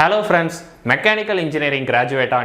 Hello friends, mechanical engineering கிராஜுவேட்டா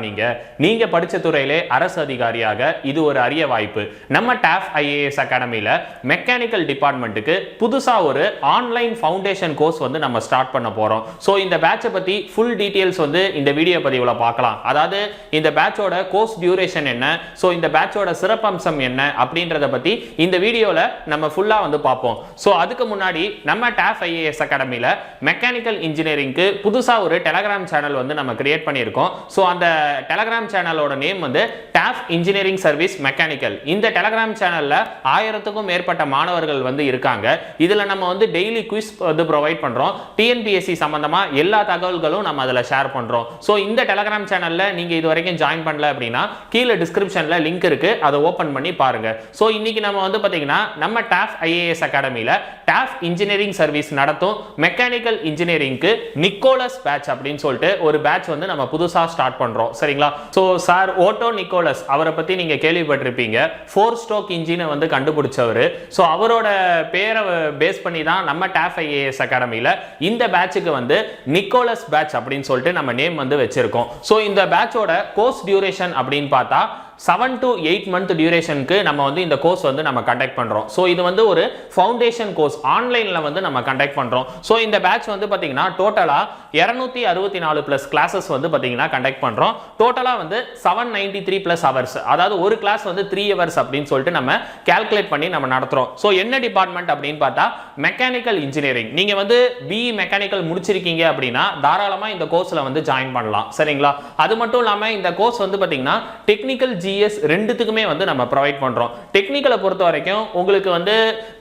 நீங்க படிச்ச துறையிலே அரசு அதிகாரியாக இது ஒரு அரிய வாய்ப்பு. நம்ம டாஃப் ஐஏஎஸ் அகாடமில மெக்கானிக்கல் டிபார்ட்மெண்ட்டுக்கு புதுசா ஒரு ஆன்லைன் ஃபவுண்டேஷன் கோர்ஸ் வந்து நம்ம ஸ்டார்ட் பண்ண போறோம். ஸோ இந்த பேட்சை பத்தி ஃபுல் டீடைல்ஸ் வந்து இந்த வீடியோ பதிவுல பார்க்கலாம். அதாவது இந்த பேட்சோட கோர்ஸ் டியூரேஷன் என்ன, ஸோ இந்த பேட்சோட சிறப்பம்சம் என்ன அப்படின்றத பத்தி இந்த வீடியோல நம்ம ஃபுல்லா வந்து பார்ப்போம். ஸோ அதுக்கு முன்னாடி நம்ம டாஃப் ஐஏஎஸ் அகாடமில மெக்கானிக்கல் இன்ஜினியரிங்க்கு புதுசா ஒரு டெலகிராம் சேனல் வந்து நம்ம கிரியேட் பண்ணியிருக்கோம். ஸோ அந்த டெலகிராம் சேனலோட நேம் வந்து டாஃப் இன்ஜினியரிங் சர்வீஸ் மெக்கானிக்கல். இந்த டெலகிராம் சேனல்ல 1000க்கும் மேற்பட்ட மாணவர்கள் வந்து இருக்காங்க. இதுல நம்ம வந்து டெய்லி குவிஸ் வந்து ப்ரொவைட் பண்றோம். டிஎன்பிஎஸ்சி சம்பந்தமா எல்லா தகவல்களும் நம்ம அதுல ஷேர் பண்றோம். ஸோ இந்த டெலகிராம் சேனல்ல நீங்க இது வரைக்கும் ஜாயின் பண்ணல அப்படின்னா கீழே டிஸ்கிரிப்ஷன்ல லிங்க் இருக்கு, அதை ஓபன் பண்ணி பாருங்க. ஸோ இன்னைக்கு நம்ம வந்து பாத்தீங்கன்னா நம்ம டாஃப் ஐஏஎஸ் அகாடமில டாஃப் இன்ஜினியரிங் சர்வீஸ் நடத்தும் மெக்கானிக்கல் இன்ஜினியரிங்க்கு நிக்கோலஸ் பேட்ச் அப்படின்னு சொல்லிட்டு ஒரு பேட்ச் வந்து நம்ம புதுசா ஸ்டார்ட் பண்றோம். சரிங்களா? சோ சார் ஓட்டோ நிக்கோலஸ் அவரை பத்தி நீங்க கேள்விப்பட்டிருப்பீங்க. 4 ஸ்ட்ரோக் இன்ஜினை வந்து கண்டுபிடிச்சவர். சோ அவரோட பேரை பேஸ் பண்ணி தான் நம்ம டாஃப் ஐஏஎஸ் அகாடமில இந்த பேட்சுக்கு வந்து நிக்கோலஸ் பேட்ச் அப்படின்னு சொல்லிட்டு நம்ம நேம் வந்து வச்சிருக்கோம். சோ இந்த பேட்சோட கோர்ஸ் டியூரேஷன் அப்படின்னு பார்த்தா 7 to 8 month டியூரேஷனுக்கு நம்ம வந்து இந்த கோர்ஸ் வந்து நம்ம கண்டக்ட் பண்றோம். ஸோ இது வந்து ஒரு ஃபவுண்டேஷன் கோர்ஸ் ஆன்லைன்ல வந்து நம்ம கண்டக்ட் பண்றோம். ஸோ இந்த பேட்ச் வந்து பாத்தீங்கன்னா டோட்டலா 264 பிளஸ் கிளாஸஸ் வந்து பாத்தீங்கன்னா கண்டக்ட் பண்றோம். டோட்டலா வந்து 793 பிளஸ் ஹவர்ஸ், அதாவது ஒரு கிளாஸ் வந்து 3 ஹவர்ஸ் அப்படின்னு சொல்லிட்டு நம்ம கால்குலேட் பண்ணி நம்ம நடத்துறோம். ஸோ என்ன டிபார்ட்மெண்ட் அப்படின்னு பார்த்தா மெக்கானிக்கல் இன்ஜினியரிங். நீங்க வந்து பிஇ மெக்கானிக்கல் முடிச்சிருக்கீங்க அப்படின்னா தாராளமா இந்த கோர்ஸ்ல வந்து ஜாயின் பண்ணலாம். சரிங்களா? அது மட்டும் இல்லாம இந்த கோர்ஸ் வந்து பாத்தீங்கன்னா டெக்னிக்கல் GS ரெண்டுத்துக்குமே வந்து நம்ம ப்ரொவைட் பண்றோம். டெக்னிக்கலை பொறுத்த வரைக்கும் உங்களுக்கு வந்து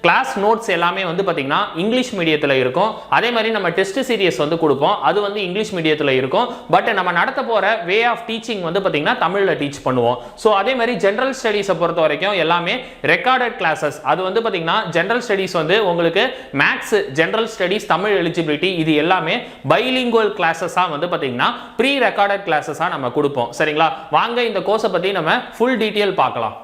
கிளாஸ் நோட்ஸ் எல்லாமே வந்து பாத்தீங்கன்னா இங்கிலீஷ் மீடியத்துல இருக்கும். அதே மாதிரி நம்ம டெஸ்ட் சீரியஸ் வந்து கொடுப்போம், அது வந்து இங்கிலீஷ் மீடியத்துல இருக்கும். பட் நம்ம நடத்த போற வே ஆஃப் டீச்சிங் வந்து பாத்தீங்கன்னா தமிழ்ல டீச் பண்ணுவோம். ஸோ அதே மாதிரி ஜெனரல் ஸ்டடீஸை பொறுத்த வரைக்கும் எல்லாமே ரெக்கார்டட் கிளாஸஸ். அது வந்து பாத்தீங்கன்னா ஜெனரல் ஸ்டடீஸ் வந்து உங்களுக்கு maths, general studies, Tamil eligibility இது எல்லாமே பைலிங்குவல் கிளாஸஸா வந்து பாத்தீங்கன்னா ப்ரீ ரெக்கார்டட் கிளாஸஸா நம்ம கொடுப்போம். சரிங்களா? வாங்க இந்த கோர்ஸை பத்தி நம்ம ஃபுல் டீடைல் பார்க்கலாம்.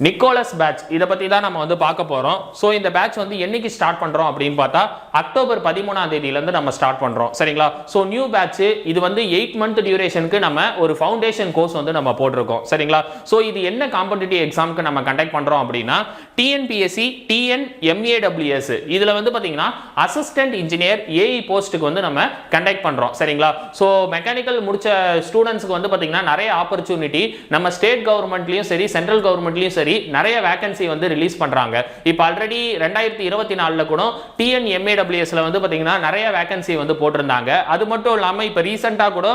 நிக்கோலஸ் பேட்ச் இதை பத்தி தான் நம்ம வந்து பார்க்க போறோம். ஸோ இந்த பேட்ச் வந்து என்னைக்கு ஸ்டார்ட் பண்றோம் அப்படின்னு பார்த்தா அக்டோபர் 13ஆம் தேதியிலிருந்து நம்ம ஸ்டார்ட் பண்றோம். சரிங்களா? ஸோ நியூ பேட்ச் இது வந்து 8 month டியூரேஷனுக்கு நம்ம ஒரு ஃபவுண்டேஷன் கோர்ஸ் வந்து நம்ம போட்டிருக்கோம். சரிங்களா? ஸோ இது என்ன காம்படிட்டிவ் எக்ஸாமுக்கு நம்ம கண்டக்ட் பண்றோம் அப்படின்னா டிஎன்பிஎஸ்சி டிஎன்எம்ஏடபிள்யூஎஸ் இதுல வந்து பாத்தீங்கன்னா அசிஸ்டன்ட் இன்ஜினியர் ஏஇ போஸ்ட்டுக்கு வந்து நம்ம கண்டக்ட் பண்றோம். சரிங்களா? ஸோ மெக்கானிக்கல் முடிச்ச ஸ்டூடெண்ட்ஸ்க்கு வந்து பாத்தீங்கன்னா நிறைய ஆப்பர்ச்சுனிட்டி நம்ம ஸ்டேட் கவர்மெண்ட்லயும் சரி சென்ட்ரல் கவர்மெண்ட்லயும் சரி நிறைய வேகன்சி வந்து ரிலீஸ் பண்றாங்க. இப்போ ஆல்ரெடி 2024ல கூட டிஎன்எம்ஏடபிள்யூஎஸ்ல வந்து பாத்தீங்கன்னா நிறைய வேகன்சி வந்து போட்டிருந்தாங்க. அது மட்டும் இல்லாம இப்போ ரீசெண்டா கூட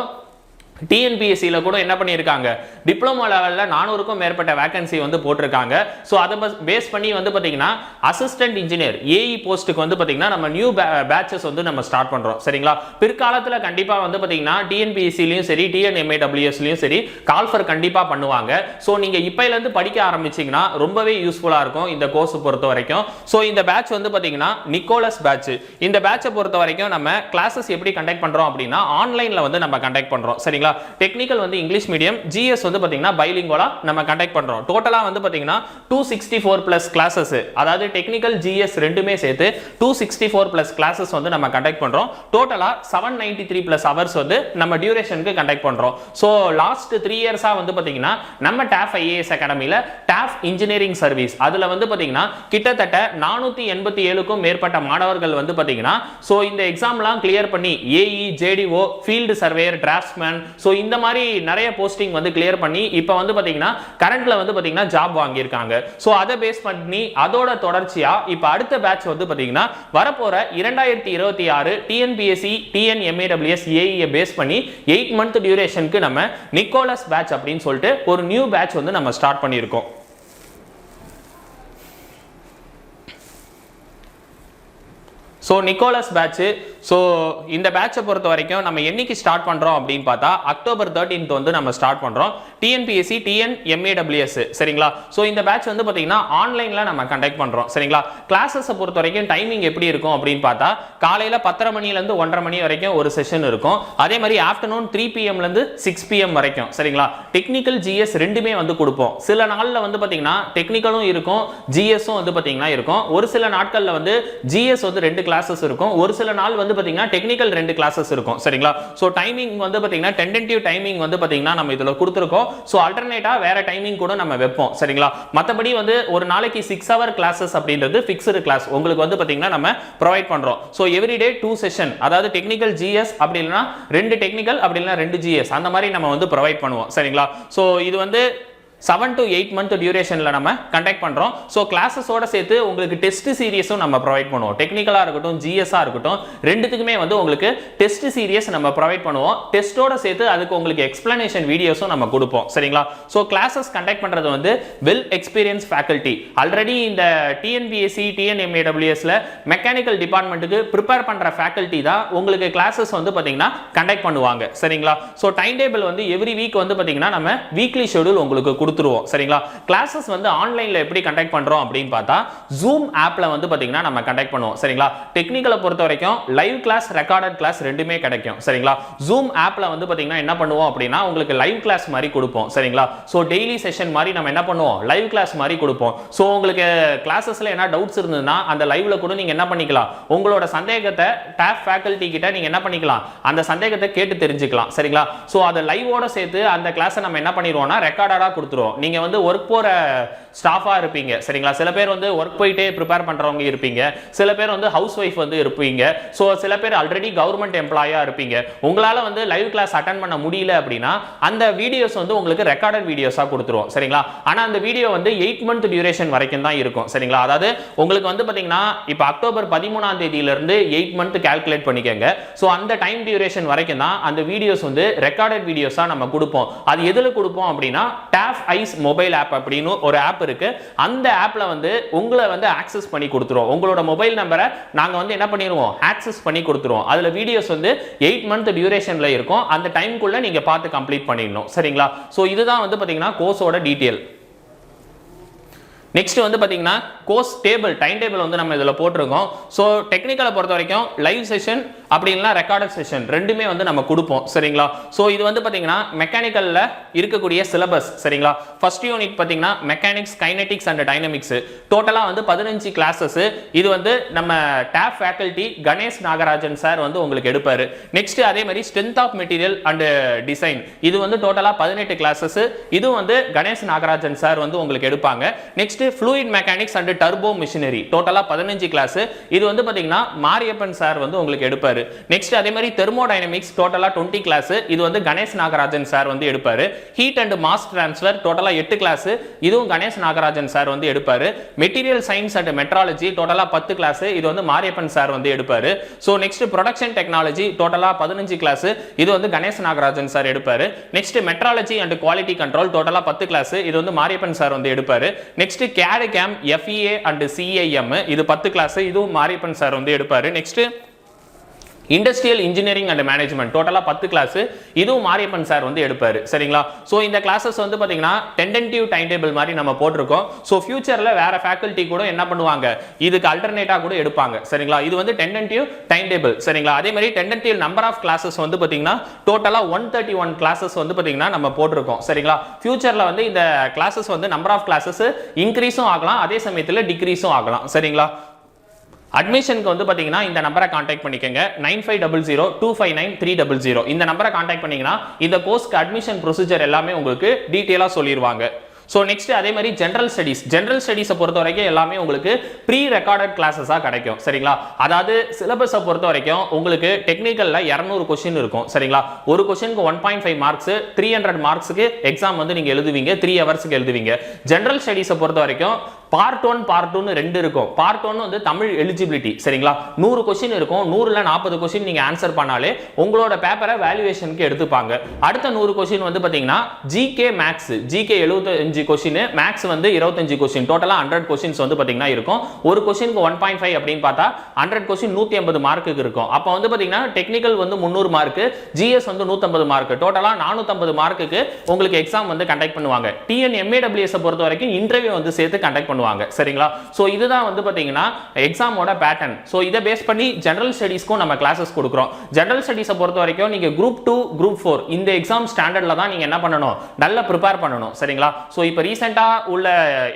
டிஎன்பிஎஸ்சியில் கூட என்ன பண்ணியிருக்காங்க, டிப்ளமோ லெவலில் 400க்கும் மேற்பட்ட வேகன்சி வந்து போட்டிருக்காங்க. ஸோ அதை பேஸ் பண்ணி வந்து பார்த்தீங்கன்னா அசிஸ்டன்ட் இன்ஜினியர் ஏஇ போஸ்ட்டுக்கு வந்து பார்த்தீங்கன்னா நம்ம நியூ பேட்சஸ் வந்து நம்ம ஸ்டார்ட் பண்ணுறோம். சரிங்களா? பிற்காலத்தில் கண்டிப்பாக வந்து பார்த்தீங்கன்னா டிஎன்பிஎஸ்சிலையும் சரி டிஎன்எம்ஏடபிள்யூஎஸ்லையும் சரி கால்ஃபர் கண்டிப்பாக பண்ணுவாங்க. ஸோ நீங்கள் இப்போலேருந்து படிக்க ஆரம்பிச்சிங்கன்னா ரொம்பவே யூஸ்ஃபுல்லாக இருக்கும் இந்த கோர்ஸ் பொறுத்த வரைக்கும். ஸோ இந்த பேட்ச் வந்து பார்த்தீங்கன்னா நிக்கோலஸ் பேட்ச். இந்த பேட்சை பொறுத்த வரைக்கும் நம்ம கிளாஸஸ் எப்படி கண்டக்ட் பண்ணுறோம் அப்படின்னா ஆன்லைனில் வந்து நம்ம கண்டக்ட் பண்ணுறோம். சரிங்களா? டெக்னிக்கல் வந்து இங்கிலீஷ் மீடியம், GS வந்து பாத்தீங்கன்னா பைலிங்குவலா நம்ம கண்டக்ட் பண்றோம். டோட்டலா வந்து பாத்தீங்கன்னா 264 பிளஸ் கிளாसेस, அதாவது டெக்னிக்கல் GS ரெண்டுமே சேர்த்து 264 பிளஸ் கிளாसेस வந்து நம்ம கண்டக்ட் பண்றோம். டோட்டலா 793 பிளஸ் ஹவர்ஸ் வந்து நம்ம டியூரேஷனுக்கு கண்டக்ட் பண்றோம். சோ லாஸ்ட் 3 இயர்ஸா வந்து பாத்தீங்கன்னா நம்ம டாஃப் ஐஏஎஸ் அகாடமில டாஃப் இன்ஜினியரிங் சர்வீஸ் அதுல வந்து பாத்தீங்கன்னா கிட்டத்தட்ட 487க்கும் மேற்பட்ட மாணவர்கள் வந்து பாத்தீங்கன்னா சோ இந்த எக்ஸாம்லாம் கிளியர் பண்ணி AE, JTO, field surveyor, draughtsman so இந்த மாதிரி நிறைய போஸ்டிங் வந்து கிளியர் பண்ணி இப்போ வந்து பாத்தீங்கன்னா கரண்ட்ல வந்து பாத்தீங்கன்னா ஜாப் வாங்கியிருக்காங்க. சோ அதை பேஸ் பண்ணி அதோட தொடர்ச்சியா இப்போ அடுத்த பேட்ச் வந்து பாத்தீங்கன்னா வரப்போற 2026 டிஎன்பிஎஸ்சி டிஎன்எம்ஏடபிள்யூஎஸ் ஏஇ பேஸ் பண்ணி 8 month டியூரேஷனுக்கு நம்ம நிக்கோலஸ் பேட்ச் அப்படின்னு சொல்லிட்டு ஒரு நியூ பேட்ச் வந்து நம்ம ஸ்டார்ட் பண்ணியிருக்கோம். So Nicolas batch. ஸோ இந்த பேட்சை பொறுத்த வரைக்கும் நம்ம என்னைக்கு ஸ்டார்ட் பண்ணுறோம் அப்படின்னு பார்த்தா அக்டோபர் 13th வந்து நம்ம ஸ்டார்ட் பண்ணுறோம். TNPSC TNMAWS. சரிங்களா? ஸோ இந்த பேட்ச் வந்து பார்த்தீங்கன்னா ஆன்லைனில் நம்ம கண்டக்ட் பண்ணுறோம். சரிங்களா? கிளாஸஸை பொறுத்த வரைக்கும் டைமிங் எப்படி இருக்கும் அப்படின்னு பார்த்தா காலையில் 10:30 மணிலேருந்து 1:30 மணி வரைக்கும் ஒரு செஷன் இருக்கும். அதே மாதிரி ஆஃப்டர்நூன் 3 PM-லேருந்து 6 PM வரைக்கும். சரிங்களா? டெக்னிக்கல் GS ரெண்டுமே வந்து கொடுப்போம். சில நாளில் வந்து பார்த்தீங்கன்னா டெக்னிக்கலும் இருக்கும், GS-ம் வந்து பார்த்தீங்கன்னா இருக்கும். ஒரு சில நாட்களில் வந்து GS வந்து 2 கிளாஸ் கிளாसेस இருக்கும். ஒரு சில நாள் வந்து பாத்தீங்கன்னா டெக்னிக்கல் 2 கிளாसेस இருக்கும். சரிங்களா? சோ டைமிங் வந்து பாத்தீங்கன்னா டென்டேட்டிவ் டைமிங் வந்து பாத்தீங்கன்னா நம்ம இதுல கொடுத்திருக்கோம். சோ ஆல்டர்னேட்டா வேற டைமிங் கூட நம்ம வைப்போம். சரிங்களா? மத்தபடி வந்து ஒரு நாளைக்கு 6 hour கிளாसेस அப்படின்றது ஃபிக்ஸ்டு கிளாஸ் உங்களுக்கு வந்து பாத்தீங்கன்னா நம்ம ப்ரொவைட் பண்றோம். சோ எவ்ரிடே 2 செஷன், அதாவது டெக்னிக்கல் ஜிஎஸ் அப்படி இல்லனா 2 டெக்னிக்கல் அப்படி இல்லனா 2 ஜிஎஸ் அந்த மாதிரி நம்ம வந்து ப்ரொவைட் பண்ணுவோம். சரிங்களா? சோ இது வந்து 7 to 8 month டியூரேஷன்ல நம்ம கண்டக்ட் பண்றோம். சோ கிளாसेसோட சேர்த்து உங்களுக்கு டெஸ்ட் சீரிஸும் நம்ம ப்ரொவைட் பண்ணுவோம். டெக்னிக்கலா இருக்கட்டும் ஜிஎஸ்ஆ இருக்கட்டும் ரெண்டுத்துக்குமே வந்து உங்களுக்கு டெஸ்ட் சீரிஸ் நம்ம ப்ரொவைட் பண்ணுவோம். டெஸ்டோட சேர்த்து அதுக்கு உங்களுக்கு எக்ஸ்பிளனேஷன் வீடியோஸும் நம்ம கொடுப்போம். சரிங்களா? சோ கிளாसेस கண்டக்ட் பண்றது வந்து வெல் எக்ஸ்பீரியன்ஸ் ஃபேக்கல்டி, ஆல்ரெடி இந்த டிஎன்பிஎஸ்சி டிஎன்எம்ஏடபிள்யூஎஸ்ல மெக்கானிக்கல் டிபார்ட்மெண்ட்டுக்கு ப்ரிப்பேர் பண்ற ஃபேக்கல்டி தான் உங்களுக்கு கிளாसेस வந்து பாத்தீங்கன்னா கண்டக்ட் பண்ணுவாங்க. சரிங்களா? சோ டைம் டேபிள் வந்து எவ்ரி வீக் வந்து பாத்தீங்கன்னா நம்ம வீக்லி ஷெட்யூல் உங்களுக்கு கொடுத்துருவோம். சரிங்களா? கிளாसेस வந்து ஆன்லைன்ல எப்படி கண்டக்ட் பண்றோம் அப்படினு பார்த்தா Zoom ஆப்ல வந்து பாத்தீங்கன்னா நம்ம கண்டக்ட் பண்ணுவோம். சரிங்களா? டெக்னிக்கலை பொறுத்த வரைக்கும் லைவ் கிளாஸ் ரெக்கார்டட் கிளாஸ் ரெண்டுமே கிடைக்கும். சரிங்களா? Zoom ஆப்ல வந்து பாத்தீங்கன்னா என்ன பண்ணுவோம் அப்படினா உங்களுக்கு லைவ் கிளாஸ் மாதிரி கொடுப்போம். சரிங்களா? சோ டெய்லி செஷன் மாதிரி நம்ம என்ன பண்ணுவோம், லைவ் கிளாஸ் மாதிரி கொடுப்போம். சோ உங்களுக்கு கிளாसेसல என்ன டவுட்ஸ் இருந்ததுன்னா அந்த லைவ்ல கூட நீங்க என்ன பண்ணிக்கலாம், உங்களோட சந்தேகத்தை டாப் ஃபேக்கல்டி கிட்ட நீங்க என்ன பண்ணிக்கலாம், அந்த சந்தேகத்தை கேட்டு தெரிஞ்சுக்கலாம். சரிங்களா? சோ அத லைவோட சேர்த்து அந்த கிளாஸை நம்ம என்ன பண்ணிடுவோம்னா ரெக்கார்டடா கொடுத்துருவோம். நீங்க வந்து ஒர்க் போற ஸ்டாஃபா இருப்பீங்க. சரிங்களா? சில பேர் வந்து ஒர்க் போயிட்டே ப்ரிப்பேர் பண்றவங்க இருப்பீங்க, சில பேர் வந்து ஹவுஸ் ஒய்ஃப் வந்து இருப்பீங்க, சோ சில பேர் ஆல்ரெடி கவர்மெண்ட் எம்ப்ளாயா இருப்பீங்க. உங்களால வந்து லைவ் கிளாஸ் அட்டெண்ட் பண்ண முடியல அப்படின்னா அந்த வீடியோஸ் வந்து உங்களுக்கு ரெக்கார்டட் வீடியோஸா கொடுத்துருவோம். சரிங்களா? ஆனா அந்த வீடியோ வந்து 8 month டியூரேஷன் வரைக்கும் தான் இருக்கும். சரிங்களா? அதாவது உங்களுக்கு வந்து பாத்தீங்கன்னா இப்போ அக்டோபர் 13ஆம் தேதியில இருந்து 8 month கால்குலேட் பண்ணிக்கங்க. சோ அந்த டைம் டியூரேஷன் வரைக்கும் தான் அந்த வீடியோஸ் வந்து ரெக்கார்டட் வீடியோஸா நம்ம கொடுப்போம். அது எதுல கொடுப்போம் அப்படின்னா டாப் ஐஸ் மொபைல் ஆப் அப்படின்னு ஒரு ஆப் இருக்கு. அந்த ஆப்ல வந்து உங்களை வந்து ஆக்சஸ் பண்ணி கொடுத்துருவோம். உங்களோட மொபைல் நம்பரை நாங்க வந்து என்ன பண்ணிடுவோம், ஆக்சஸ் பண்ணி கொடுத்துருவோம். அதுல வீடியோஸ் வந்து 8 month டியூரேஷன்ல இருக்கும். அந்த டைம்க்குள்ள நீங்க பார்த்து கம்ப்ளீட் பண்ணிடணும். சரிங்களா? சோ இதுதான் வந்து பாத்தீங்கன்னா கோர்ஸோட டீடைல். நெக்ஸ்ட் வந்து பாத்தீங்கன்னா கோர்ஸ் டேபிள், டைம் டேபிள் வந்து நம்ம இதுல போட்டுருக்கோம். சோ டெக்னிக்கலை பொறுத்த வரைக்கும் லைவ் செஷன் அப்படி இல்லனா ரெக்கார்டட் செஷன் ரெண்டுமே வந்து நம்ம கொடுப்போம். சரிங்களா? சோ இது வந்து பாத்தீங்கன்னா மெக்கானிக்கல்ல இருக்கக்கூடிய சிலபஸ். சரிங்களா? ஃபர்ஸ்ட் யூனிட் பாத்தீங்கன்னா மெக்கானிக்ஸ், கைனெடிக்ஸ் அண்ட் டைனமிக்ஸ். டோட்டலா வந்து 15 கிளாसेस. இது வந்து நம்ம top faculty Ganesh Nagarajan sir வந்து உங்களுக்கு எடுப்பாரு. நெக்ஸ்ட் அதே மாதிரி strength of material and design. இது வந்து டோட்டலா 18 கிளாसेस. இது வந்து கணேஷ் நாகராஜன் சார் வந்து உங்களுக்கு எடுப்பாங்க. Next fluid mechanics and turbo machinery டோட்டலா 15 கிளாஸ். இது வந்து பாத்தீங்கன்னா மாரியப்பன் சார் வந்து உங்களுக்கு எடுப்பாரு. நெக்ஸ்ட் அதே மாதிரி தெர்மோடைனமிக்ஸ் டோட்டலா 20 கிளாஸ். இது வந்து கணேஷ் நாகராஜன் சார் வந்து எடுப்பாரு. ஹீட் அண்ட் மாஸ் ட்ரான்ஸ்ஃபர் டோட்டலா 8 கிளாஸ். இதுவும் கணேஷ் நாகராஜன் சார் வந்து எடுப்பாரு. மெட்டீரியல் சயின்ஸ் அண்ட் மெட்ராலஜி டோட்டலா 10 கிளாஸ். இது வந்து மாரியப்பன் சார் வந்து எடுப்பாரு. சோ நெக்ஸ்ட் ப்ரொடக்ஷன் டெக்னாலஜி டோட்டலா 15 கிளாஸ். இது வந்து கணேஷ் நாகராஜன் சார் எடுப்பாரு. Next metrology and quality control டோட்டலா 10 கிளாஸ். இது வந்து மாரியப்பன் சார் வந்து எடுப்பாரு. Next CAD CAM FEA and CIM இது 10 கிளாஸ். இதுவும் மாரியப்பன் சார் வந்து எடுப்பாரு. Next industrial engineering and management டோட்டலா 10 கிளாஸ். இதுவும் மாரியப்பன் சார் வந்து எடுப்பாரு. சரிங்களா? சோ இந்த கிளாसेस வந்து பாத்தீங்கன்னா டென்டேட்டிவ் டைம் டேபிள் மாதிரி நம்ம போட்டுருக்கோம். சோ ஃபியூச்சர்ல வேற ஃபேக்கல்டி கூட என்ன பண்ணுவாங்க, இதுக்கு அல்டர்னேட்டா கூட எடுப்பாங்க. சரிங்களா? இது வந்து டென்டேட்டிவ் டைம் டேபிள். சரிங்களா? அதே மாதிரி டென்டேட்டிவ் நம்பர் ஆஃப் கிளாसेस வந்து பாத்தீங்கன்னா டோட்டலா 131 கிளாसेस வந்து பாத்தீங்கன்னா நம்ம போட்டுருக்கோம். சரிங்களா? ஃபியூச்சர்ல வந்து இந்த கிளாसेस வந்து நம்பர் ஆஃப் கிளாसेस இன்கிரீஸும் ஆகலாம், அதே சமயத்துல டிக்ரீஸும் ஆகலாம். சரிங்களா? அட்மிஷனுக்கு வந்து பாத்தீங்கன்னா இந்த நம்பரை கான்டாக்ட் பண்ணிக்கங்க. 9500259300 இந்த நம்பரை கான்டாக்ட் பண்ணீங்கன்னா இந்த கோர்ஸ்க்கு அட்மிஷன் ப்ரொசீஜர் எல்லாமே உங்களுக்கு டீடைலா சொல்லிடுவாங்க. சோ நெக்ஸ்ட் அதே மாதிரி ஜெனரல் ஸ்டடீஸை பொறுத்த வரைக்கும் எல்லாமே உங்களுக்கு ப்ரீ ரெக்கார்டட் கிளாसेसா கிடைக்கும். சரிங்களா? அதாவது சிலபஸை பொறுத்த வரைக்கும் உங்களுக்கு டெக்னிக்கல்ல 200 क्वेश्चन இருக்கும். சரிங்களா? ஒரு क्वेश्चनக்கு 1.5 மார்க்ஸ், 300 மார்க்ஸ்க்கு எக்ஸாம் வந்து நீங்க எழுதுவீங்க, 3 ஹவர்ஸ்க்கு எழுதுவீங்க. ஜெனரல் ஸ்டடீஸை பொறுத்த வரைக்கும் பார்ட் 1 பார்ட் 2 ரெண்டு இருக்கும். பார்ட் 1 வந்து தமிழ் எலிஜிபிலிட்டி. சரிங்களா? 100 क्वेश्चन இருக்கும். 100ல 40 क्वेश्चन நீங்க ஆன்சர் பண்ணாலே உங்களோட பேப்பரை வேல்யூவேஷனுக்கு எடுத்துப்பாங்க. அடுத்த 100 क्वेश्चन வந்து பாத்தீங்கன்னா GK maths, GK 75 question, maths வந்து 25 क्वेश्चन, டோட்டலா 100 क्वेश्चंस வந்து பாத்தீங்கன்னா இருக்கும். ஒரு क्वेश्चनக்கு 1.5 அப்படினு பார்த்தா 100 क्वेश्चन 180 மார்க்குக்கு இருக்கும். அப்ப வந்து பாத்தீங்கன்னா டெக்னிக்கல் வந்து 300 மார்க், ஜிஎஸ் வந்து 150 மார்க், டோட்டலா 450 மார்க்குக்கு உங்களுக்கு எக்ஸாம் வந்து கண்டக்ட் பண்ணுவாங்க. டிஎன்எம்ஏடபிள்யூஎஸ் பொறுத்த வரைக்கும் இன்டர்வியூ வந்து சேர்த்து கண்டக்ட் பண்ணுவாங்க. பண்ணுவாங்க சரிங்களா. ஸோ இதுதான் வந்து பார்த்தீங்கன்னா எக்ஸாமோட பேட்டர்ன். ஸோ இதை பேஸ் பண்ணி ஜெனரல் ஸ்டடீஸ்க்கும் நம்ம கிளாஸஸ் கொடுக்குறோம். ஜெனரல் ஸ்டடீஸை பொறுத்த வரைக்கும் நீங்க குரூப் 2 குரூப் 4 இந்த எக்ஸாம் ஸ்டாண்டர்ட்ல தான் நீங்க என்ன பண்ணணும், நல்லா ப்ரிப்பேர் பண்ணணும் சரிங்களா. ஸோ இப்போ ரீசெண்டா உள்ள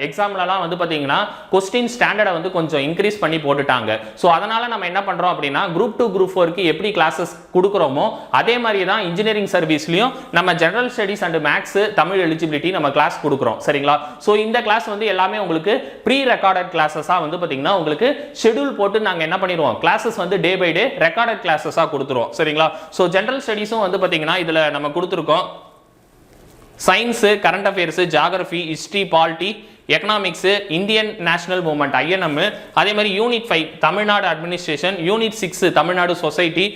எக்ஸாம்லலாம் வந்து பார்த்தீங்கன்னா கொஸ்டின் ஸ்டாண்டர்டை வந்து கொஞ்சம் இன்க்ரீஸ் பண்ணி போட்டுட்டாங்க. ஸோ அதனால நம்ம என்ன பண்றோம் அப்படின்னா குரூப் 2 குரூப் 4க்கு எப்படி கிளாஸஸ் கொடுக்குறோமோ அதே மாதிரி தான் இன்ஜினியரிங் சர்வீஸ்லயும் நம்ம general studies and maths Tamil eligibility நம்ம கிளாஸ் கொடுக்குறோம் சரிங்களா. ஸோ இந்த கிளாஸ் வந்து எல்லாமே உங்களுக்கு ப்ரீ ரெக்கார்டட் கிளாஸஸா வந்து பாத்தீங்கன்னா உங்களுக்கு ஷெட்யூல் போட்டு நாங்க என்ன பண்ணிடுவோம், கிளாஸஸ் வந்து டே பை டே ரெக்கார்டட் கிளாஸஸா கொடுத்துருவோம் சரிங்களா. ஸோ ஜெனரல் ஸ்டடீஸும் வந்து பாத்தீங்கன்னா இதுல நம்ம கொடுத்துருக்கோம் science, current affairs, geography, history, polity, economics, Indian national movement INM, அதே மாதிரி unit 5 Tamil Nadu administration, unit 6 Tamil Nadu society,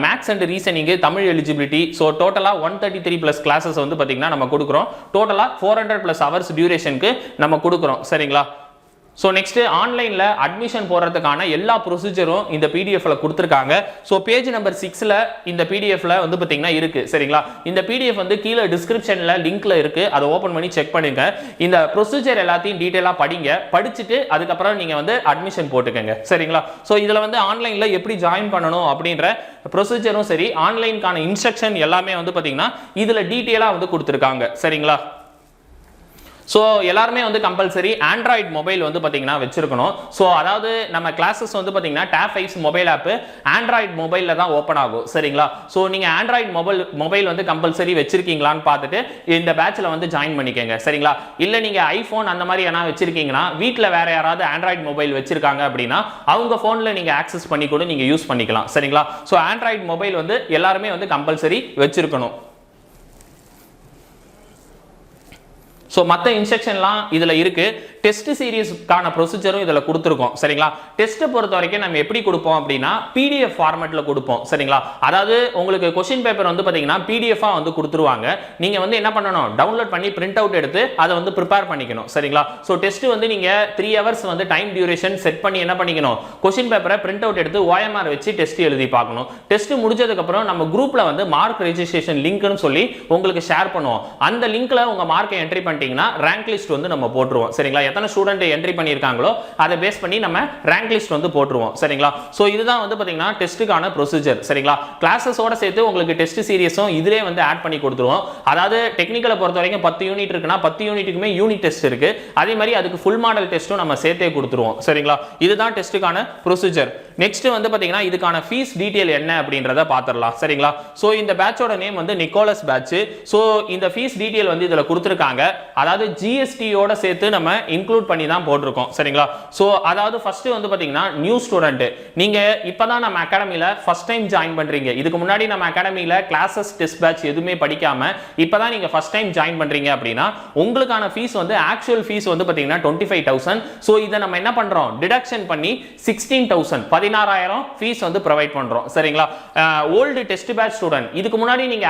maths and reasoning, Tamil eligibility. So டோட்டலாக 133+ கிளாஸஸ் வந்து பார்த்தீங்கன்னா நம்ம கொடுக்குறோம். டோட்டலாக 400+ ஹவர்ஸ் டியூரேஷனுக்கு நம்ம கொடுக்குறோம் சரிங்களா. ஸோ நெக்ஸ்ட் ஆன்லைனில் அட்மிஷன் போடுறதுக்கான எல்லா ப்ரொசீஜரும் இந்த பிடிஎஃப்ல கொடுத்துருக்காங்க. ஸோ பேஜ் நம்பர் 6ல் இந்த பிடிஎஃப்ல வந்து பார்த்தீங்கன்னா இருக்கு சரிங்களா. இந்த பிடிஎஃப் வந்து கீழே டிஸ்கிரிப்ஷன்ல லிங்க்ல இருக்கு, அதை ஓப்பன் பண்ணி செக் பண்ணுங்க. இந்த ப்ரொசீஜர் எல்லாத்தையும் டீட்டெயிலாக படிங்க, படிச்சுட்டு அதுக்கப்புறம் நீங்க வந்து அட்மிஷன் போட்டுக்கங்க சரிங்களா. ஸோ இதில் வந்து ஆன்லைன்ல எப்படி ஜாயின் பண்ணணும் அப்படின்ற ப்ரொசீஜரும் சரி, ஆன்லைனுக்கான இன்ஸ்ட்ரக்ஷன் எல்லாமே வந்து பார்த்தீங்கன்னா இதில் டீட்டெயிலாக வந்து கொடுத்துருக்காங்க சரிங்களா. ஸோ எல்லாருமே வந்து கம்பல்சரி ஆண்ட்ராய்டு மொபைல் வந்து பார்த்தீங்கன்னா வச்சிருக்கணும். ஸோ அதாவது நம்ம கிளாஸஸ் வந்து பார்த்தீங்கன்னா டேப் 5 மொபைல் ஆப் ஆண்ட்ராய்டு மொபைலில் தான் ஓப்பன் ஆகும் சரிங்களா. ஸோ நீங்கள் ஆண்ட்ராய்டு மொபைல் வந்து கம்பல்சரி வச்சிருக்கீங்களான்னு பார்த்துட்டு இந்த பேட்சில் வந்து ஜாயின் பண்ணிக்கோங்க சரிங்களா. இல்லை நீங்கள் ஐஃபோன் அந்த மாதிரி என்ன வச்சிருக்கீங்கன்னா வீட்டில் வேற யாராவது ஆண்ட்ராய்டு மொபைல் வச்சிருக்காங்க அப்படின்னா அவங்க ஃபோனில் நீங்கள் ஆக்சஸ் பண்ணி கூட நீங்கள் யூஸ் பண்ணிக்கலாம் சரிங்களா. ஸோ ஆண்ட்ராய்டு மொபைல் வந்து எல்லாருமே வந்து கம்பல்சரி வச்சிருக்கணும். ஸோ மற்ற இன்ஸ்ட்ரக்ஷன்லாம் இதில் இருக்கு. டெஸ்ட் சீரிஸ்க்கான ப்ரொசீஜரும் இதில் கொடுத்துருக்கோம் சரிங்களா. டெஸ்ட்டை பொறுத்த வரைக்கும் நம்ம எப்படி கொடுப்போம் அப்படின்னா PDF ஃபார்மேட்டில் கொடுப்போம் சரிங்களா. அதாவது உங்களுக்கு கொஸ்டின் பேப்பர் வந்து பார்த்தீங்கன்னா PDF-ஆ வந்து கொடுத்துருவாங்க. நீங்கள் வந்து என்ன பண்ணணும், டவுன்லோட் பண்ணி பிரிண்ட் அவுட் எடுத்து அதை வந்து ப்ரிப்பேர் பண்ணிக்கணும் சரிங்களா. ஸோ டெஸ்ட் வந்து நீங்கள் 3 ஹவர்ஸ் வந்து டைம் டியூரேஷன் செட் பண்ணி என்ன பண்ணிக்கணும், கொஸ்டின் பேப்பரை பிரிண்ட் அவுட் எடுத்து OMR வச்சு டெஸ்ட் எழுதி பார்க்கணும். டெஸ்ட் முடிஞ்சதுக்கப்புறம் நம்ம குரூப்பில் வந்து மார்க் ரெஜிஸ்ட்ரேஷன் லிங்க்னு சொல்லி உங்களுக்கு ஷேர் பண்ணுவோம். அந்த லிங்க்ல உங்கள் மார்க்கை என்ட்ரி பண்ணிட்டீங்கன்னா ரேங்க் லிஸ்ட் வந்து நம்ம போட்டுருவோம் சரிங்களா. எத்தனை ஸ்டூடெண்ட் என்ட்ரி பண்ணியிருக்காங்களோ அதை பேஸ் பண்ணி நம்ம ரேங்க் லிஸ்ட் வந்து போட்டுருவோம் சரிங்களா. ஸோ இதுதான் வந்து பார்த்தீங்கன்னா டெஸ்ட்டுக்கான ப்ரொசீஜர் சரிங்களா. கிளாஸஸோட சேர்த்து உங்களுக்கு டெஸ்ட் சீரியஸும் இதிலே வந்து ஆட் பண்ணி கொடுத்துருவோம். அதாவது டெக்னிக்கலை பொறுத்த வரைக்கும் 10 யூனிட் இருக்குன்னா 10 யூனிட்டுக்குமே யூனிட் டெஸ்ட் இருக்கு. அதே மாதிரி அதுக்கு ஃபுல் மாடல் டெஸ்ட்டும் நம்ம சேர்த்தே கொடுத்துருவோம் சரிங்களா. இதுதான் டெஸ்ட்டுக்கான ப்ரொசீஜர். நெக்ஸ்ட் வந்து பார்த்தீங்கன்னா இதுக்கான ஃபீஸ் டீட்டெயில் என்ன அப்படின்றத பார்த்துடலாம் சரிங்களா. ஸோ இந்த பேட்சோட நேம் வந்து நிக்கோலஸ் பேட்ச். ஸோ இந்த ஃபீஸ் டீட்டெயில் வந்து இதில் கொடுத்துருக்காங்க. அதாவது GST-யோட சேர்த்து நம்ம இன்க்ளூட் பண்ணி தான் போட்டிருக்கோம் சரிங்களா. ஸோ அதாவது ஃபர்ஸ்ட் வந்து பார்த்தீங்கன்னா நியூ ஸ்டூடெண்ட், நீங்க இப்பதான் நம்ம அகாடமியில் ஃபர்ஸ்ட் டைம் ஜாயின் பண்றீங்க. இதுக்கு முன்னாடி நம்ம அகாடமியில் கிளாஸஸ் டெஸ்ட் பேட்ச் எதுவுமே படிக்காம இப்பதான் நீங்க ஃபர்ஸ்ட் டைம் ஜாயின் பண்றீங்க அப்படின்னா உங்களுக்கான ஃபீஸ் வந்து ஆக்சுவல் ஃபீஸ் வந்து பார்த்தீங்கன்னா 25,000. ஸோ இதை நம்ம என்ன பண்றோம், டிடக்ஷன் பண்ணி 16,000 16,000 ஃபீஸ் வந்து ப்ரொவைட் பண்றோம் சரிங்களா. ஓல்டு டெஸ்ட் பேட்ச் ஸ்டூடெண்ட், இதுக்கு முன்னாடி நீங்க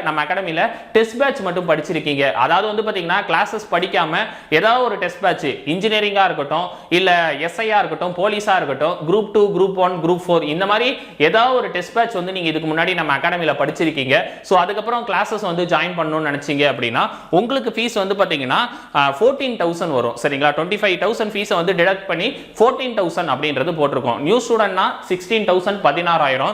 நம்ம அகாடமியில் டெஸ்ட் பேட்ச் மட்டும் படிச்சிருக்கீங்க. அதாவது வந்து பார்த்தீங்கன்னா கிளாஸஸ் படிக்காம ஏதாவது ஒரு டெஸ்ட் பேட்ச் இன்ஜினியரிங்கா இருக்கட்டும், இல்ல SI-ஆ இருக்கட்டும், போலீஸா இருக்கட்டும், குரூப் 2 குரூப் 1 குரூப் 4 இந்த மாதிரி ஏதாவது ஒரு டெஸ்ட் பேட்ச் வந்து நீங்க இதுக்கு முன்னாடி நம்ம அகாடமியில் படிச்சிருக்கீங்க. ஸோ அதுக்கப்புறம் கிளாஸஸ் வந்து ஜாயின் பண்ணணும்னு நினைச்சீங்க அப்படின்னா உங்களுக்கு ஃபீஸ் வந்து பார்த்தீங்கன்னா 14,000 வரும் சரிங்களா. 25,000 ஃபீஸை வந்து டிடக்ட் பண்ணி 14,000 அப்படின்றது போட்டிருக்கோம். நியூ ஸ்டூடெண்ட்னா 16,000 16,000,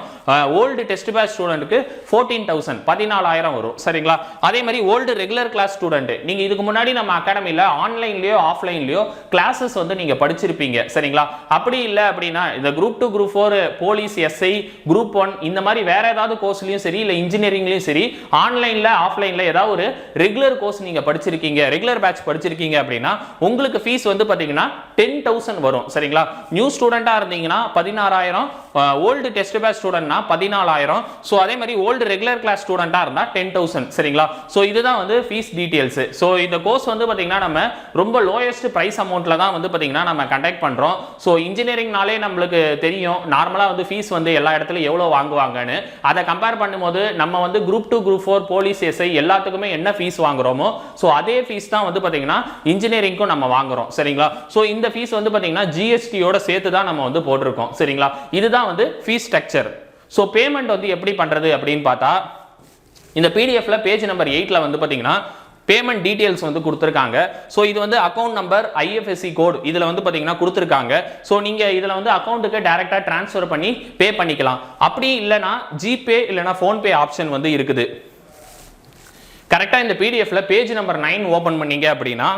ஓல்டு டெஸ்ட் பேட்ச் ஸ்டூடெண்ட்க்கு 14,000 14,000 வரும் சரிங்களா. அதே மாதிரி ஓல்டு ரெகுலர் கிளாஸ் ஸ்டூடெண்ட், நீங்க இதுக்கு முன்னாடி நம்ம அகாடமியில் ஆன்லைன்லயோ ஆஃப்லைன்லயோ கிளாஸஸ் வந்து நீங்க படிச்சிருப்பீங்க சரிங்களா. அப்படி இல்லை அப்படின்னா இந்த group 2 group 4 police SI group 1 இந்த மாதிரி வேற ஏதாவது கோர்ஸ்லயும் சரி இல்ல இன்ஜினியரிங்லயும் சரி ஆன்லைன்ல ஆஃப்லைன்ல ஏதாவது ஒரு ரெகுலர் கோர்ஸ் நீங்க படிச்சிருக்கீங்க, ரெகுலர் பேட்ச் படிச்சிருக்கீங்க அப்படின்னா உங்களுக்கு ஃபீஸ் வந்து பாத்தீங்கன்னா 10,000 வரும் சரிங்களா. நியூ ஸ்டூடெண்டா இருந்தீங்கன்னா 16,000, ஓல்டு டெஸ்ட் பேட்ச் ஸ்டூடெண்ட்னா 14,000. ஸோ அதே மாதிரி ஓல்டு ரெகுலர் கிளாஸ் ஸ்டூடெண்டா இருந்தா 10,000 சரிங்களா. ஸோ இதுதான் வந்து ஃபீஸ் டீடைல்ஸ். ஸோ இந்த கோர்ஸ் வந்து பாத்தீங்கன்னா நம்ம ரொம்ப லோயஸ்ட் பிரைஸ் அமௌண்ட்ல தான் வந்து பாத்தீங்கன்னா நம்ம கண்டக்ட் பண்றோம். ஸோ இன்ஜினியரிங்னாலே நம்மளுக்கு தெரியும் நார்மலா வந்து ஃபீஸ் வந்து எல்லா இடத்துலயும் எவ்வளவு வாங்குவாங்கன்னு. அதை கம்பேர் பண்ணும்போது நம்ம வந்து குரூப் 2 குரூப் 4 போலீஸ் SI எல்லாத்துக்குமே என்ன ஃபீஸ் வாங்குறோமோ ஸோ அதே ஃபீஸ் தான் வந்து பாத்தீங்கன்னா இன்ஜினியரிங்க்கும் நம்ம வாங்குறோம் சரிங்களா. ஸோ இந்த ஃபீஸ் வந்து பாத்தீங்கன்னா GST-யோட சேர்த்து தான் நம்ம வந்து போட்டிருக்கோம் சரிங்களா. இதுதான் வந்து ஃபீஸ் ஸ்ட்ரக்சர். ஸோ பேமெண்ட் வந்து எப்படி பண்றது அப்படின்னு பார்த்தா இந்த PDF-ல பேஜ் நம்பர் 8ல வந்து பாத்தீங்கன்னா பேமெண்ட் டீடைல்ஸ் வந்து கொடுத்துருக்காங்க. ஸோ இது வந்து அக்கௌண்ட் நம்பர், ஐஎஃப்எஸ்சி கோட் இதில் வந்து பார்த்தீங்கன்னா கொடுத்துருக்காங்க. ஸோ நீங்கள் இதில் வந்து அக்கௌண்ட்டுக்கு டைரெக்டாக ட்ரான்ஸ்ஃபர் பண்ணி பே பண்ணிக்கலாம். அப்படி இல்லைனா ஜிபே இல்லைனா ஃபோன்பே ஆப்ஷன் வந்து இருக்குது. கரெக்டாக இந்த பிடிஎஃப்ல பேஜ் நம்பர் 9 ஓப்பன் பண்ணீங்க அப்படின்னா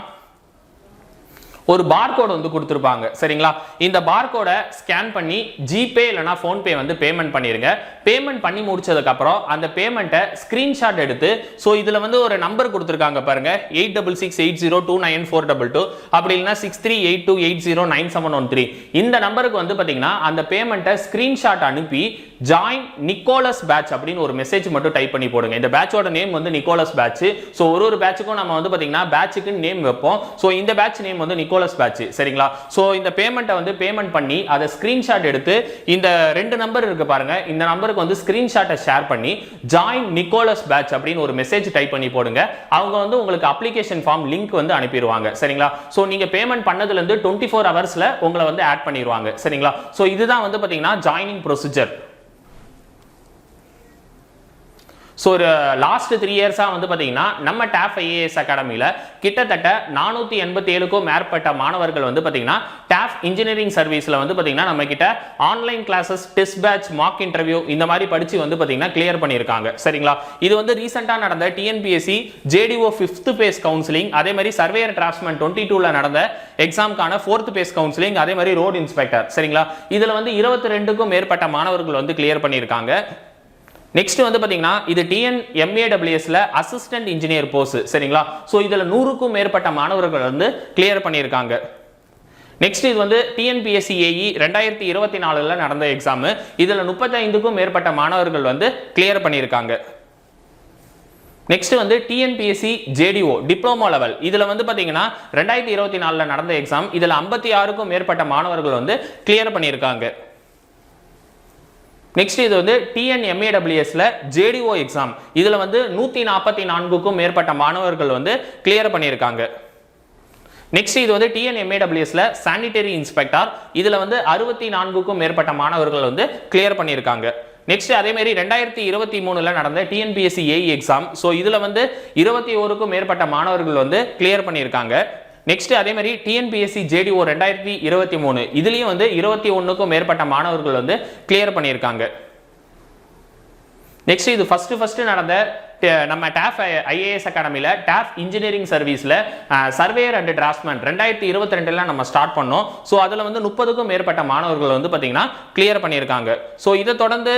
ஒரு பார்கோட் வந்து கொடுத்துருப்பாங்க. சரிங்களா, இந்த பார்கோடை ஸ்கேன் பண்ணி ஜிபே இல்லைனா ஃபோன்பே வந்து பேமெண்ட் பண்ணிருங்க. பேமெண்ட் பண்ணி முடிச்சதுக்கப்புறம் அந்த பேமெண்ட்டை ஸ்க்ரீன்ஷாட் எடுத்து, ஸோ இதில் வந்து ஒரு நம்பர் கொடுத்துருக்காங்க பாருங்க, 8668029422, அப்படி இல்லைனா 6382809713. இந்த நம்பருக்கு வந்து பார்த்தீங்கன்னா அந்த பேமெண்ட்டை ஸ்க்ரீன்ஷாட் அனுப்பி ஜாயின் நிக்கோலஸ் பேட்ச் அப்படின்னு ஒரு மெசேஜ் மட்டும் டைப் பண்ணி போடுங்க. இந்த பேட்சோட நேம் வந்து நிக்கோலஸ் பேட்ச். ஸோ ஒரு பேட்சுக்கும் நம்ம வந்து பார்த்தீங்கன்னா பேட்சுக்கு நேம் வைப்போம். ஸோ இந்த பேட்ச் நேம் வந்து நிக்கோலஸ் பேட்ச். சரிங்களா, ஸோ இந்த பேமெண்ட்டை வந்து பேமெண்ட் பண்ணி அதை ஸ்கிரீன்ஷாட் எடுத்து இந்த 2 நம்பர் இருக்கு பாருங்க, இந்த நம்பருக்கு வந்து ஸ்கிரீன்ஷாட்டை ஷேர் பண்ணி ஜாயின் நிக்கோலஸ் பேட்ச் அப்படின்னு ஒரு மெசேஜ் டைப் பண்ணி போடுங்க. அவங்க வந்து உங்களுக்கு அப்ளிகேஷன் ஃபார்ம் லிங்க் வந்து அனுப்பிடுவாங்க. சரிங்களா, ஸோ நீங்க பேமெண்ட் பண்ணதுல இருந்து 24 ஹவர்ஸ்ல உங்களை வந்து ஆட் பண்ணிடுவாங்க. சரிங்களா, ஸோ இதுதான் வந்து பார்த்தீங்கன்னா ஜாயினிங் ப்ரொசீஜர். ஸோ ஒரு லாஸ்ட் 3 இயர்ஸாக வந்து பார்த்தீங்கன்னா நம்ம டாஃப் ஐஏஎஸ் அகாடமியில் கிட்டத்தட்ட 487க்கும் மேற்பட்ட மாணவர்கள் வந்து பார்த்தீங்கன்னா டாஃப் இன்ஜினியரிங் சர்வீஸில் வந்து பார்த்தீங்கன்னா நம்ம கிட்ட online classes, test batch, mark interview இந்த மாதிரி படித்து வந்து பார்த்தீங்கன்னா கிளியர் பண்ணியிருக்காங்க. சரிங்களா, இது வந்து ரீசெண்டாக நடந்த TNPSC JDO 5th base counselling, அதே மாதிரி சர்வேயர் டிராஃப்ட்ஸ்மேன் 22ல் நடந்த எக்ஸாமுக்கான 4th பேஸ் கவுன்சிலிங், அதே மாதிரி ரோடு இன்ஸ்பெக்டர். சரிங்களா, இதில் வந்து 22க்கும் மேற்பட்ட மாணவர்கள் வந்து கிளியர் பண்ணியிருக்காங்க. நெக்ஸ்ட் வந்து பாத்தீங்கன்னா இது டிஎன்எம்ஏடபிள்யூஎஸ்ல அசிஸ்டன்ட் இன்ஜினியர் போஸ்ட். சரிங்களா, சோ இதுல 100க்கும் மேற்பட்ட மாணவர்கள் வந்து கிளியர் பண்ணியிருக்காங்க. நெக்ஸ்ட் இது வந்து டிஎன்பிஎஸ்சி ஏஇ 2024ல நடந்த எக்ஸாம். இதுல 35க்கும் மேற்பட்ட மாணவர்கள் வந்து கிளியர் பண்ணியிருக்காங்க. நெக்ஸ்ட் வந்து டிஎன்பிஎஸ்சி ஜேடிஓ டிப்ளமோ லெவல், இதுல வந்து பாத்தீங்கன்னா 2024ல நடந்த எக்ஸாம். இதுல 56க்கும் மேற்பட்ட மாணவர்கள் வந்து கிளியர் பண்ணியிருக்காங்க. நெக்ஸ்ட் இது வந்து டிஎன்எம்ஏடபிள்யூஎஸ்ல ஜேடிஓ எக்ஸாம். இதுல வந்து 144க்கும் மேற்பட்ட மாணவர்கள் வந்து கிளியர் பண்ணியிருக்காங்க. நெக்ஸ்ட் இது வந்து டிஎன்எம்ஏடபிள்யூஎஸ்ல சானிட்டரி இன்ஸ்பெக்டர். இதுல வந்து 64க்கும் மேற்பட்ட மாணவர்கள் வந்து கிளியர் பண்ணியிருக்காங்க. நெக்ஸ்ட் அதே மாதிரி 2023ல நடந்த டிஎன்பிஎஸ்சி ஏஇ எக்ஸாம். ஸோ இதுல வந்து 21க்கும் மேற்பட்ட மாணவர்கள் வந்து கிளியர் பண்ணியிருக்காங்க. நெக்ஸ்ட் அதே மாதிரி டிஎன்பிஎஸ்சி ஜேடிஓ 2023 இதுலயும் வந்து 21க்கும் மேற்பட்ட மாணவர்கள் வந்து கிளியர் பண்ணியிருக்காங்க. நெக்ஸ்ட் இது ஃபர்ஸ்ட் நடந்த நம்ம டாஃப் ஐஏஎஸ் அகாடமியில் டாஃப் இன்ஜினியரிங் சர்வீஸில் சர்வேயர் அண்ட் டிராஃப்ட்ஸ்மேன் 2022ல நம்ம ஸ்டார்ட் பண்ணோம். ஸோ அதில் வந்து 30க்கும் மேற்பட்ட மாணவர்கள் வந்து பார்த்தீங்கன்னா கிளியர் பண்ணியிருக்காங்க. ஸோ இதை தொடர்ந்து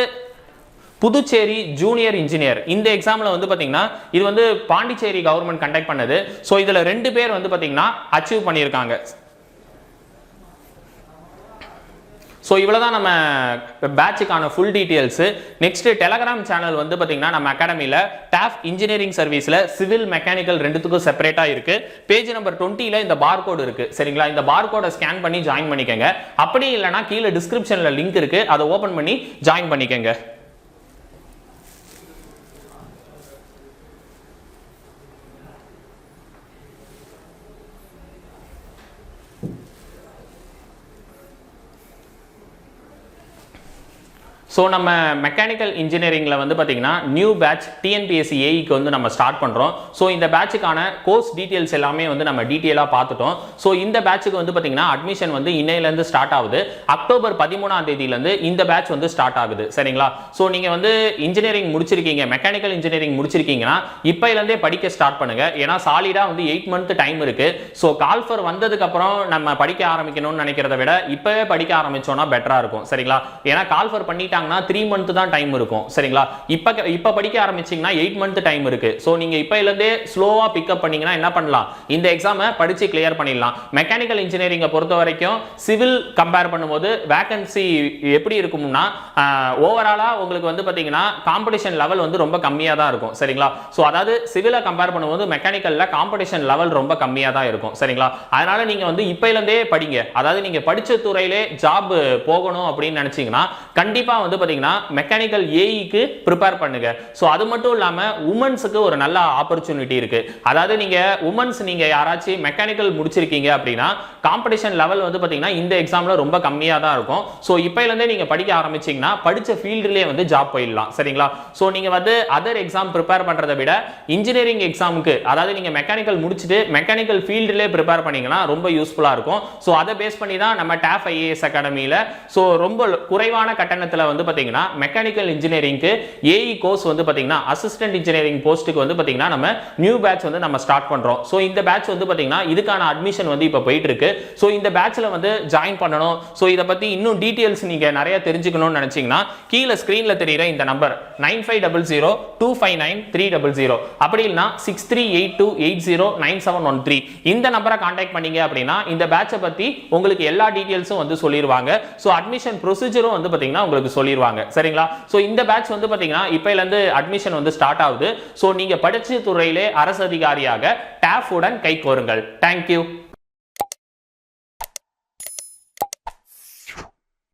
புதுச்சேரி ஜூனியர் இன்ஜினியர் இந்த எக்ஸாம்ல வந்து பாத்தீங்கன்னா இது வந்து பாண்டிச்சேரி கவர்மெண்ட் கண்டக்ட் பண்ணது. சோ இதுல 2 பேர் வந்து பாத்தீங்கன்னா அச்சீவ் பண்ணியிருக்காங்க. ஸோ இவ்வளோதான் நம்ம பேட்சுக்கான full details. Next telegram channel வந்து பார்த்தீங்கன்னா நம்ம அகாடமியில் டாஃப் இன்ஜினியரிங் சர்வீஸில் சிவில் மெக்கானிக்கல் ரெண்டுத்துக்கும் செப்பரேட்டாக இருக்கு. பேஜ் நம்பர் 20ல இந்த பார் கோடு இருக்கு. சரிங்களா, இந்த பார் கோடை ஸ்கேன் பண்ணி ஜாயின் பண்ணிக்கங்க. அப்படி இல்லைனா கீழே டிஸ்கிரிப்ஷனில் லிங்க் இருக்கு, அதை ஓப்பன் பண்ணி ஜாயின் பண்ணிக்கங்க. ஸோ நம்ம மெக்கானிக்கல் இன்ஜினியரிங்கில் வந்து பார்த்தீங்கன்னா நியூ பேட்ச் டிஎன்பிஎஸ்சி ஏஇக்கு வந்து நம்ம ஸ்டார்ட் பண்ணுறோம். ஸோ இந்த பேட்சுக்கான கோர்ஸ் டீட்டெயில்ஸ் எல்லாமே வந்து நம்ம டீட்டெயிலாக பார்த்துட்டோம். ஸோ இந்த பேட்சுக்கு வந்து பார்த்தீங்கன்னா அட்மிஷன் வந்து இன்னையிலேருந்து ஸ்டார்ட் ஆகுது. அக்டோபர் 13ஆம் தேதியிலேருந்து இந்த பேட்ச் வந்து ஸ்டார்ட் ஆகுது. சரிங்களா, ஸோ நீங்கள் வந்து இன்ஜினியரிங் முடிச்சிருக்கீங்க, மெக்கானிக்கல் இன்ஜினியரிங் முடிச்சிருக்கீங்கன்னா இப்போலேருந்தே படிக்க ஸ்டார்ட் பண்ணுங்க. ஏன்னா சாலிடாக வந்து 8 மந்த் டைம் இருக்கு. ஸோ கால்ஃபர் வந்ததுக்கப்புறம் நம்ம படிக்க ஆரம்பிக்கணும்னு நினைக்கிறத விட இப்போவே படிக்க ஆரம்பிச்சோம்னா பெட்டராக இருக்கும். சரிங்களா, ஏன்னா கால்ஃபர் பண்ணிட்டாங்க 3 மந்த் தான் டைம் இருக்கும். சரிங்களா, இப்ப படிக்க ஆரம்பிச்சீங்கன்னா 8 மந்த் டைம் இருக்கு. சோ நீங்க இப்பையில இருந்தே ஸ்லோவா பிக்கப் பண்ணீங்கன்னா என்ன பண்ணலாம், இந்த எக்ஸாமை படிச்சு கிளியர் பண்ணிடலாம். மெக்கானிக்கல் இன்ஜினியரிங்கை பொறுத்த வரைக்கும் சிவில் கம்பேர் பண்ணும்போது வேகன்சி எப்படி இருக்கும்னா ஓவராலா உங்களுக்கு வந்து பாத்தீங்கன்னா காம்படிஷன் லெவல் வந்து ரொம்ப கம்மியா தான் இருக்கும். சரிங்களா, சோ அதாவது சிவிலை கம்பேர் பண்ணும்போது மெக்கானிக்கல்ல காம்படிஷன் லெவல் ரொம்ப கம்மியா தான் இருக்கும். சரிங்களா, அதனால நீங்க வந்து இப்பையில இருந்தே படிங்க. அதாவது நீங்க படிச்ச துறையிலே ஜாப் போகணும் அப்படின்னு நினைச்சீங்கன்னா கண்டிப்பா வந்து வந்து பாத்தீங்கன்னா மெக்கானிக்கல் ஏஇக்கு ப்ரிப்பேர் பண்ணுங்க. ஸோ அது மட்டும் இல்லாம உமன்ஸுக்கு ஒரு நல்ல ஆப்பர்ச்சுனிட்டி இருக்கு. அதாவது நீங்க உமன்ஸ் நீங்க யாராச்சும் மெக்கானிக்கல் முடிச்சிருக்கீங்க அப்படின்னா காம்படிஷன் லெவல் வந்து பாத்தீங்கன்னா இந்த எக்ஸாம்ல ரொம்ப கம்மியா தான் இருக்கும். ஸோ இப்பையில இருந்தே நீங்க படிக்க ஆரம்பிச்சீங்கன்னா படிச்ச ஃபீல்டுலயே வந்து ஜாப் போயிடலாம். சரிங்களா? ஸோ நீங்க வந்து அதர் எக்ஸாம் ப்ரிப்பேர் பண்றதை விட இன்ஜினியரிங் எக்ஸாமுக்கு, அதாவது நீங்க மெக்கானிக்கல் முடிச்சுட்டு மெக்கானிக்கல் ஃபீல்டுலயே ப்ரிப்பேர் பண்ணீங்கன்னா ரொம்ப யூஸ்ஃபுல்லா இருக்கும். ஸோ அதை பேஸ் பண்ணி தான் நம்ம டாஃப் ஐஏஎஸ் அகாடமியில ஸோ ரொம்ப குறைவான கட்டணத்துல வந்து பாத்தீங்கன்னா மெக்கானிக்கல் இன்ஜினியரிங்க்கு ஏஇ கோர்ஸ் வந்து பாத்தீங்கன்னா அசிஸ்டன்ட் இன்ஜினியரிங் போஸ்ட்டுக்கு வந்து பாத்தீங்கன்னா நம்ம நியூ பேட்ச் வந்து நம்ம ஸ்டார்ட் பண்றோம். ஸோ இந்த பேட்ச் வந்து பாத்தீங்கன்னா இதுக்கான அட்மிஷன் வந்து இப்போ போயிட்டு இருக்கு. ஸோ இந்த பேட்ச்ல வந்து ஜாயின் பண்ணணும். ஸோ இதை பத்தி இன்னும் டீடைல்ஸ் நீங்க நிறைய தெரிஞ்சுக்கணும்னு நினைச்சீங்கன்னா கீழே ஸ்கிரீன்ல தெரியுற இந்த நம்பர் 9500259300 அப்படி இல்லைன்னா 6382809713 இந்த நம்பரை கான்டாக்ட் பண்ணீங்க அப்படின்னா இந்த பேட்சை பத்தி உங்களுக்கு எல்லா டீடைல்ஸும் வந்து சொல்லிடுவாங்க. ஸோ அட்மிஷன் ப்ரொசீஜரும் வந்து பாத்தீங்கன்னா உங்களுக்கு சொல்லிடுவாங்க. சரிங்களா? ஸோ இந்த பேட்ச் வந்து பாத்தீங்கன்னா இப்பையில இருந்து அட்மிஷன் வந்து ஸ்டார்ட் ஆகுது. ஸோ நீங்க படிச்ச துறையிலே அரசு அதிகாரியாக டாஃப் உடன் கை கோருங்கள். தேங்க்யூ.